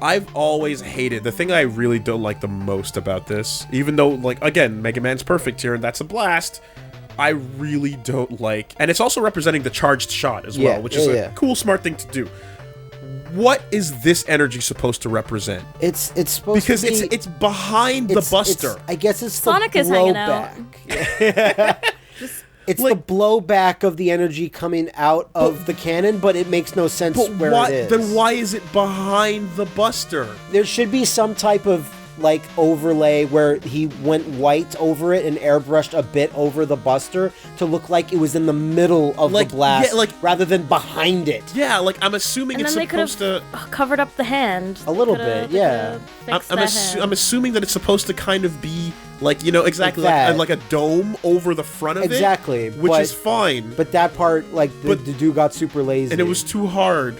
I've always hated, the thing I really don't like the most about this, even though, like, again, Mega Man's perfect here, and that's a blast, I really don't like, and it's also representing the charged shot as well, which is a cool, smart thing to do. What is this energy supposed to represent?
It's supposed
Because
to be...
it's behind the Buster.
I guess it's
Sonic
the
is hanging out.
blowback. It's
Like-
the blowback of the energy coming out of the cannon, but it makes no sense
But
where
why,
it is.
then why is it behind the Buster?
There should be some type of like overlay where he went white over it and airbrushed a bit over the Buster to look like it was in the middle of
Like,
the blast,
yeah, like-
rather than behind it.
Yeah, like, I'm assuming
And
it's
then they could
supposed
have
to...
covered up the hand.
A little
Coulda-
bit, yeah.
coulda fixed
I'm,
that
assu-
hand.
I'm assuming that it's supposed to kind of be like, you know, exactly
Like that.
like a dome over the front of
Exactly,
it, which
but-
is fine.
But that part, like, the dude got super lazy.
And it was too hard,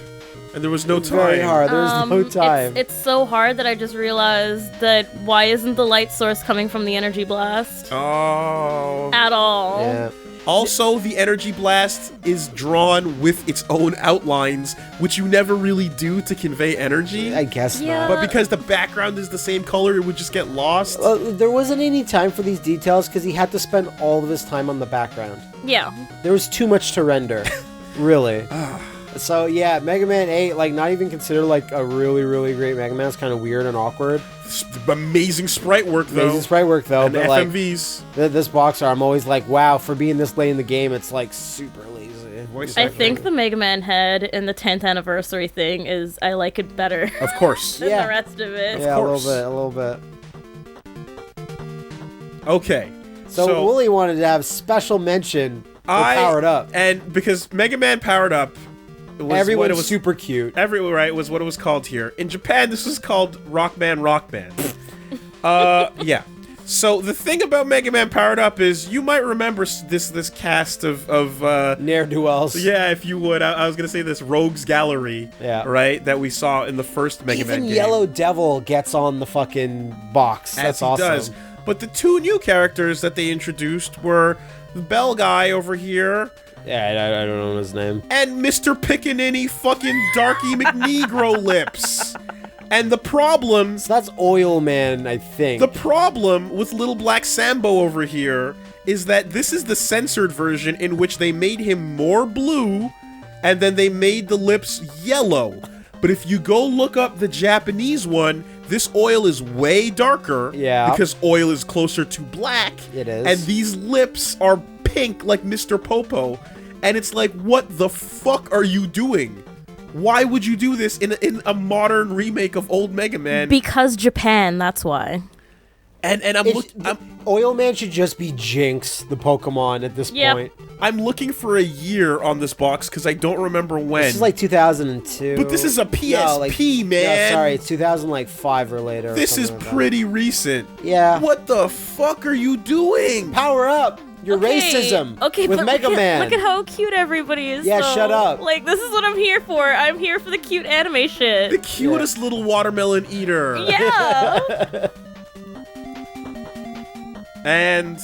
and there was no time.
very hard. There was no time.
It's so hard that I just realized that why isn't the light source coming from the energy blast
Oh.
at all?
Yeah.
Also, the energy blast is drawn with its own outlines, which you never really do to convey energy.
I guess
Yeah.
not.
But because the background is the same color, it would just get lost.
There wasn't any time for these details because he had to spend all of his time on the background.
Yeah.
There was too much to render, really. So yeah, Mega Man 8, like not even considered like a really, really great Mega Man. It's kind of weird and awkward.
Amazing sprite work, though.
Amazing sprite work though,
And
but like
FMVs.
this box art, I'm always like, wow, for being this late in the game, it's like super lazy.
Voice
I
acting.
think the Mega Man head in the 10th anniversary thing is I like it better
Of course.
than
Yeah.
the rest of it.
Yeah,
course.
a little bit.
Okay.
So Wooly wanted to have special mention for Powered Up.
And because Mega Man Powered Up was what
Everyone's
it was
super cute.
everywhere, right? Was what it was called here. In Japan, this was called Rockman. Yeah. So the thing about Mega Man Powered Up is you might remember this cast of
Ne'er-do-wells.
yeah, if you would. I was gonna say this Rogues Gallery,
Yeah.
right? That we saw in the first Mega Man
Even
game.
Yellow Devil gets on the fucking box.
As
That's
he
awesome.
does. But the two new characters that they introduced were the Bell guy over here
Yeah, I don't know his name.
and Mr. Pickaninny fucking Darky McNegro Lips. And the problem
So that's Oil Man, I think.
The problem with Little Black Sambo over here is that this is the censored version in which they made him more blue and then they made the lips yellow. But if you go look up the Japanese one, this oil is way darker
Yeah.
because oil is closer to black.
It is.
And these lips are pink like Mr. Popo. And it's like, what the fuck are you doing? Why would you do this in a modern remake of old Mega Man?
Because Japan, that's why.
And
Oil Man should just be Jinx, the Pokemon at this point.
I'm looking for a year on this box because I don't remember when.
This is like 2002.
But this is a PSP, man.
Yeah, sorry, it's 2005 or later.
This is pretty recent.
Yeah.
What the fuck are you doing?
Power up your racism.
Okay,
with
but
Mega Man.
Look at how cute everybody is.
Yeah,
though.
shut up.
Like, this is what I'm here for. I'm here for the cute anime shit.
The cutest little watermelon eater.
Yeah.
And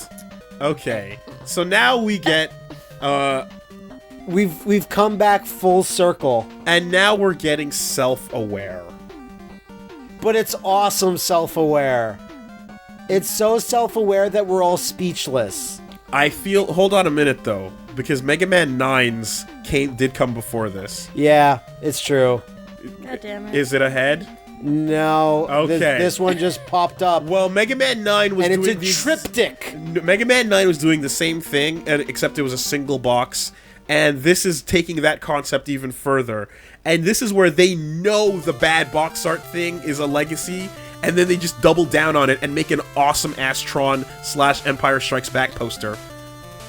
okay, so now we get
We've come back full circle.
And now we're getting self-aware.
But it's awesome self-aware. It's so self-aware that we're all speechless.
I feel... Hold on a minute, though. Because Mega Man 9's did come before this.
Yeah, it's true.
God damn it.
Is it ahead?
No.
Okay.
This one just popped up.
Well, Mega Man 9 was
and
doing
it's a triptych.
Mega Man 9 was doing the same thing, except it was a single box. And this is taking that concept even further. And this is where they know the bad box art thing is a legacy, and then they just double down on it and make an awesome Astron/Empire Strikes Back poster.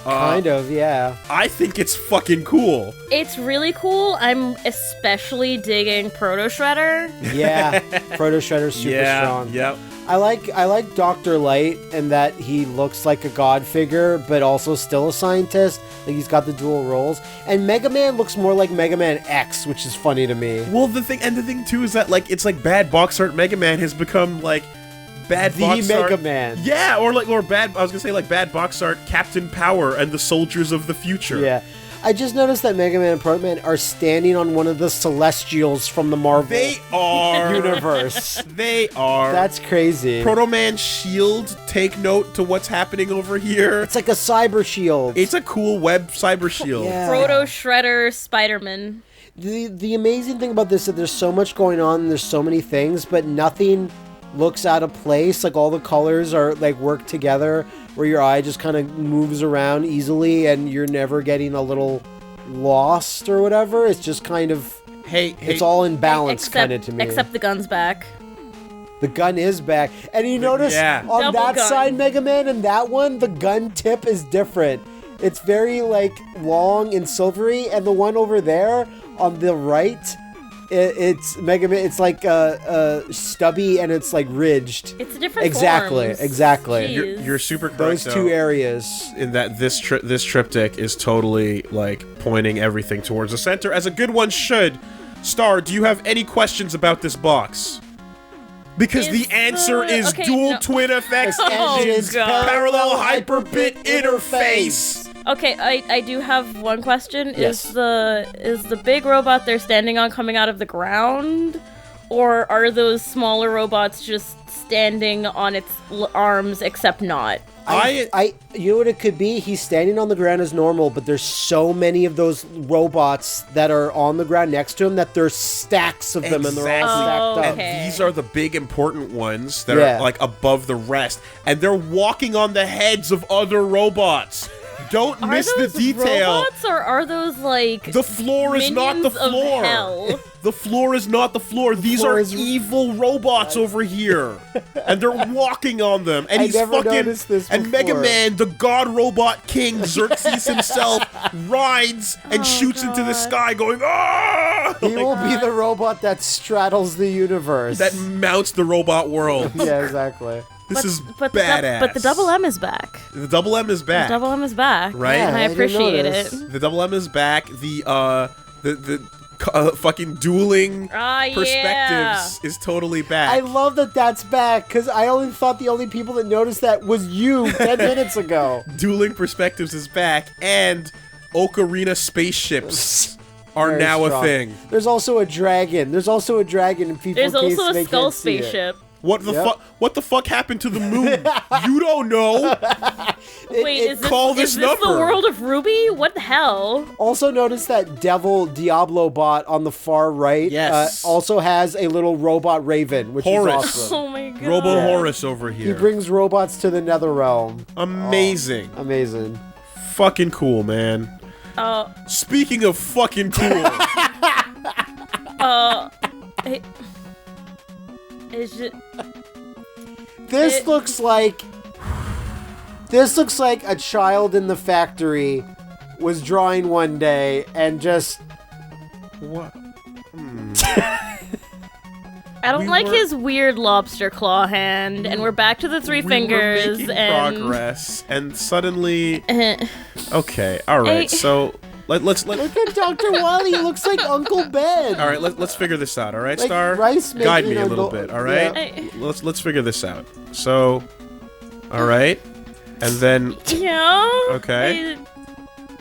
Kind of, yeah.
I think it's fucking cool.
It's really cool. I'm especially digging Proto Shredder.
Yeah, Proto Shredder's super strong.
Yep.
I like Dr. Light and that he looks like a god figure, but also still a scientist. Like he's got the dual roles. And Mega Man looks more like Mega Man X, which is funny to me.
Well, the thing too is that like it's like bad box art Mega Man has become like bad box art.
Mega Man.
Yeah, or bad. I was gonna say like bad box art Captain Power and the Soldiers of the Future.
Yeah. I just noticed that Mega Man and Proto Man are standing on one of the Celestials from the Marvel universe.
They are.
That's crazy.
Proto Man shield, take note to what's happening over here.
It's like a cyber shield.
It's a cool web cyber shield.
Yeah.
Proto Shredder Spider-Man.
The amazing thing about this is that there's so much going on and there's so many things, but nothing looks out of place. Like all the colors are like work together where your eye just kind of moves around easily and you're never getting a little lost or whatever. It's just kind of it's all in balance kind of to me.
Except the gun's back.
The gun is back. And you notice on
Double
that
gun.
side Mega Man and that one, the gun tip is different. It's very like long and silvery, and the one over there on the right, it's Mega Man. It's like stubby and it's like ridged.
It's a different
Exactly.
Jeez.
You're super correct.
Those two areas.
In that this triptych is totally like pointing everything towards the center, as a good one should. Star, do you have any questions about this box? Because the answer is dual twin FX engines, parallel hyperbit interface.
Okay, I do have one question.
Yes.
Is the big robot they're standing on coming out of the ground, or are those smaller robots just standing on its arms except not?
You know what it could be? He's standing on the ground as normal, but there's so many of those robots that are on the ground next to him that there's stacks of them and they're all stacked up.
Okay.
And these are the big important ones that are like above the rest, and they're walking on the heads of other robots. Don't miss the detail.
Robots, or are those like
the floor is not the floor.
Of hell?
The floor is not the floor. These are evil robots over here, and they're walking on them. And
I
he's
never
fucking.
noticed this
and Mega
before.
Man, the God Robot King Xerxes himself, rides and shoots into the sky, going ah!
He will be the robot that straddles the universe.
That mounts the robot world.
Yeah, exactly.
This is
but
badass.
But the double M is back.
The double M is back.
The double M is back.
Right?
Yeah,
And I
I didn't
appreciate
notice.
it.
The double M is back. The fucking dueling perspectives is totally back.
I love that that's back, because I only thought the only people that noticed that was you 10 minutes ago.
Dueling perspectives is back, and Ocarina spaceships are
Very
now
strong.
a thing.
There's also a dragon. There's also a dragon in people
There's
in case
also
they
a skull
can't see it.
spaceship.
What the
Yep.
fuck? What the fuck happened to the moon? You don't know.
Wait, is
call
this
this
the
number.
world of Ruby? What the hell?
Also notice that Devil Diablo bot on the far right
Yes.
also has a little robot raven, which
Horus.
is awesome.
Oh my god.
Robo Horus over
He
here.
brings robots to the nether realm.
Amazing.
Amazing.
Fucking cool, man. Speaking of fucking cool.
It's just...
This looks like a child in the factory was drawing one day and just...
What?
I don't like his weird lobster claw hand, and we're back to the three fingers.
Were making
and
progress, and suddenly. Okay, all right. So let's
Look at Dr. Wily. He looks like Uncle Ben.
All right, let's figure this out. All right,
Like
Star.
rice
Guide
making
me a
a
little
no-
bit. All right.
yeah.
Let's figure this out. So, all right, and then
Yeah.
Okay.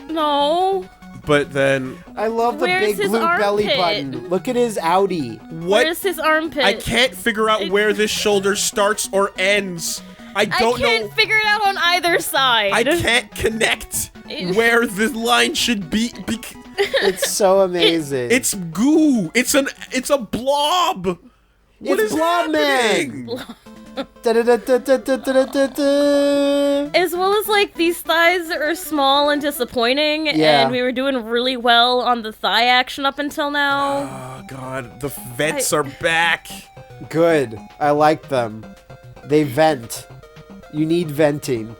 No.
but then
I love the
Where's
big
his
blue belly
armpit?
button. Look at his Audi.
what?
Where's his armpit?
I can't figure out where this shoulder starts or ends. I
I
don't
can't
know.
figure it out on either side.
I can't connect where the line should be.
It's so amazing.
It's goo. It's a blob. What
It's
is
Blob
happening?
Man. Da-da-da-da-da-da-da-da.
As well as, like, these thighs are small and disappointing,
Yeah.
and we were doing really well on the thigh action up until now.
Oh god, the vents are back.
Good. I like them. They vent. You need venting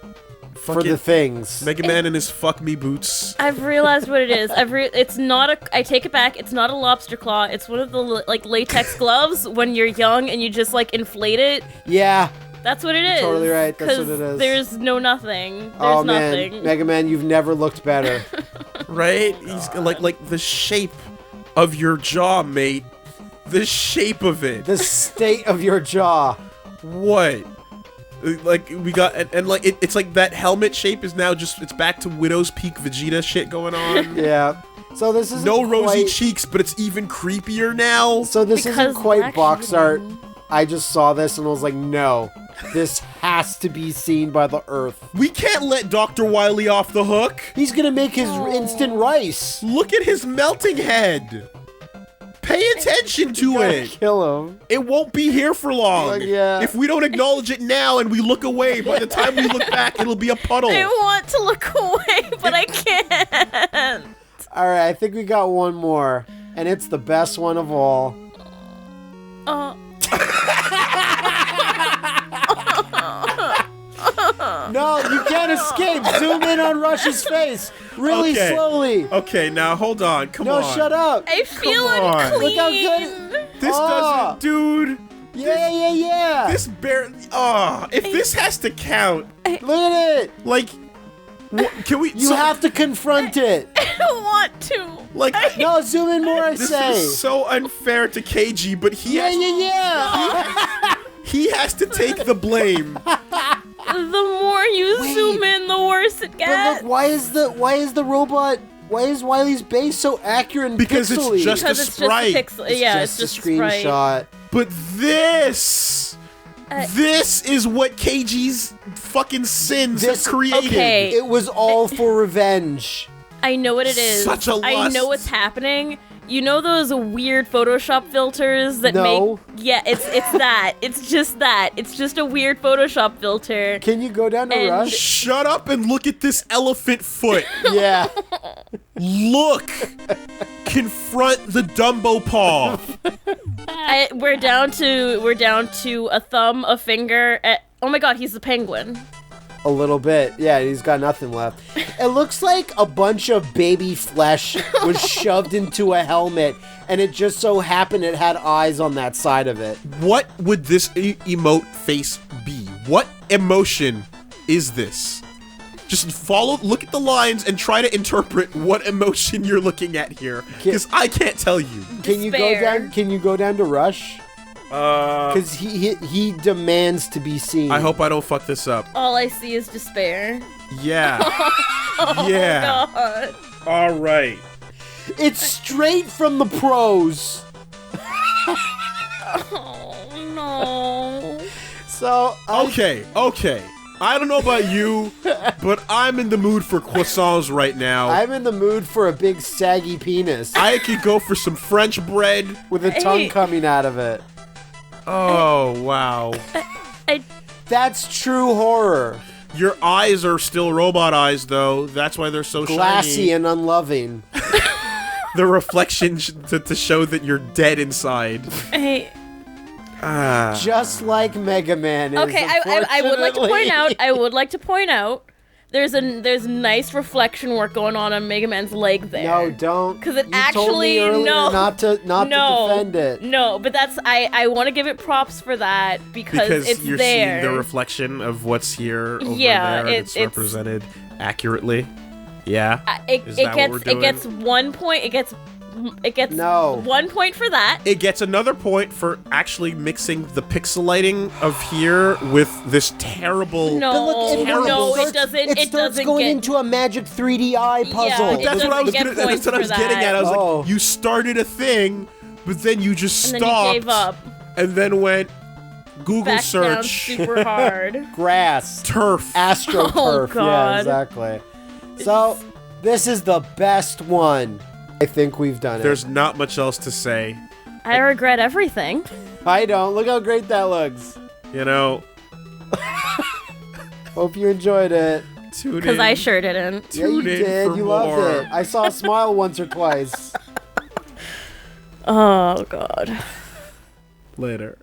for the things.
Mega Man and his fuck me boots.
I've realized what it is. It's not a. I take it back. It's not a lobster claw. It's one of the like latex gloves when you're young and you just like inflate it.
Yeah.
That's what it is.
totally right. That's what
'Cause
it is.
There's nothing. There's
Oh
nothing.
man, Mega Man, you've never looked better.
Right? He's like the shape of your jaw, mate. The shape of it.
The state of your jaw.
What? Like we got and like it's like that helmet shape is now just it's back to Widow's Peak Vegeta shit going on.
Yeah. So this is
No rosy cheeks, but it's even creepier now.
So this
Because
isn't quite
black
box art.
shooting.
I just saw this and was like, no, this has to be seen by the Earth.
We can't let Dr. Wily off the hook.
He's gonna make his instant rice.
Look at his melting head. Pay attention to
Gotta
it.
kill him.
It won't be here for long.
Like, yeah.
If we don't acknowledge it now and we look away, by the time we look back, it'll be a puddle.
I want to look away, but I can't.
All right, I think we got one more, and it's the best one of all. No, you can't escape. Zoom in on Rush's face really
Okay.
slowly.
Okay, now hold on. Come
No,
on.
shut up.
I feel
Come on.
unclean.
Look how good.
This doesn't, dude.
Yeah.
This barely. If this has to count,
Look at it.
like, can we?
You have to confront it.
I don't want to.
like.
No, zoom in more, I
This
say.
is so unfair to KG, but he he has to take the blame.
The more you
Wait.
zoom in, the worse it
But
gets.
look, why is the robot? Why is Wily's base so accurate and
Because it's
pixely?
just-
Because
a
it's
sprite.
just a pixel. Yeah, it's just
a
a sprite.
screenshot.
But this is what KG's fucking sins
This-
have created.
okay.
It was all for revenge.
I know what it is.
Such a
I know
lust.
what's happening. You know those weird Photoshop filters that
No.
make... Yeah, it's that. It's just that. It's just a weird Photoshop filter.
Can you go down to
And-
Rush?
Shut up and look at this elephant foot.
Yeah.
Look. Confront the Dumbo paw.
We're down to a thumb, a finger. Oh my god, he's the penguin.
A little bit. Yeah, he's got nothing left. It looks like a bunch of baby flesh was shoved into a helmet, and it just so happened it had eyes on that side of it.
What would this emote face be? What emotion is this? Just look at the lines and try to interpret what emotion you're looking at here, because I can't tell you.
Can you go
Despair.
down? Can you go down to Rush? Because he demands to be seen.
I hope I don't fuck this up.
All I see is despair.
Yeah. Yeah.
God.
All right.
It's straight from the pros.
Oh no.
So
Okay. I don't know about you, but I'm in the mood for croissants right now.
I'm in the mood for a big saggy penis
I could go for some French bread.
with a tongue
Hey.
coming out of it.
Oh, wow.
That's true horror.
Your eyes are still robot eyes, though. That's why they're so
Glassy
shiny.
and unloving.
The reflection to show that you're dead inside.
Just like Mega Man is.
Okay, I would like to point
unfortunately.
out. I would like to point out. There's nice reflection work going on Mega Man's leg there.
No, don't.
'Cause it
You told me
actually-
earlier
no.
not to defend it.
No, but that's I want to give it props for that because it's
you're
there.
seeing the reflection of what's here over
Yeah,
there. It's represented accurately. Yeah.
It
Is that what we're doing?
gets 1 point. It gets
No.
1 point for that.
It gets another point for actually mixing the pixelating of here with this terrible.
No,
But look,
no,
starts-
it doesn't.
It
It
starts
doesn't
going
get.
into a magic 3D eye puzzle.
Yeah,
That's what I was
doesn't
gonna.
get
That's what I was
points for
getting at. I was
that.
Oh.
like, you started a thing, but then you just
And then
stopped,
you gave up.
and then went Google
Back down
search
super hard.
Grass.
turf.
AstroTurf.
Oh,
Yeah,
God.
exactly. So, this is the best one. I think we've done
There's not much else to say.
I regret everything.
it. I don't. Look how great that looks.
You know,
Hope you enjoyed it.
tune in.
Because I sure didn't.
Yeah, you
Tune in
did.
for
You loved
more.
it. I saw a smile once or twice.
Oh, God.
Later.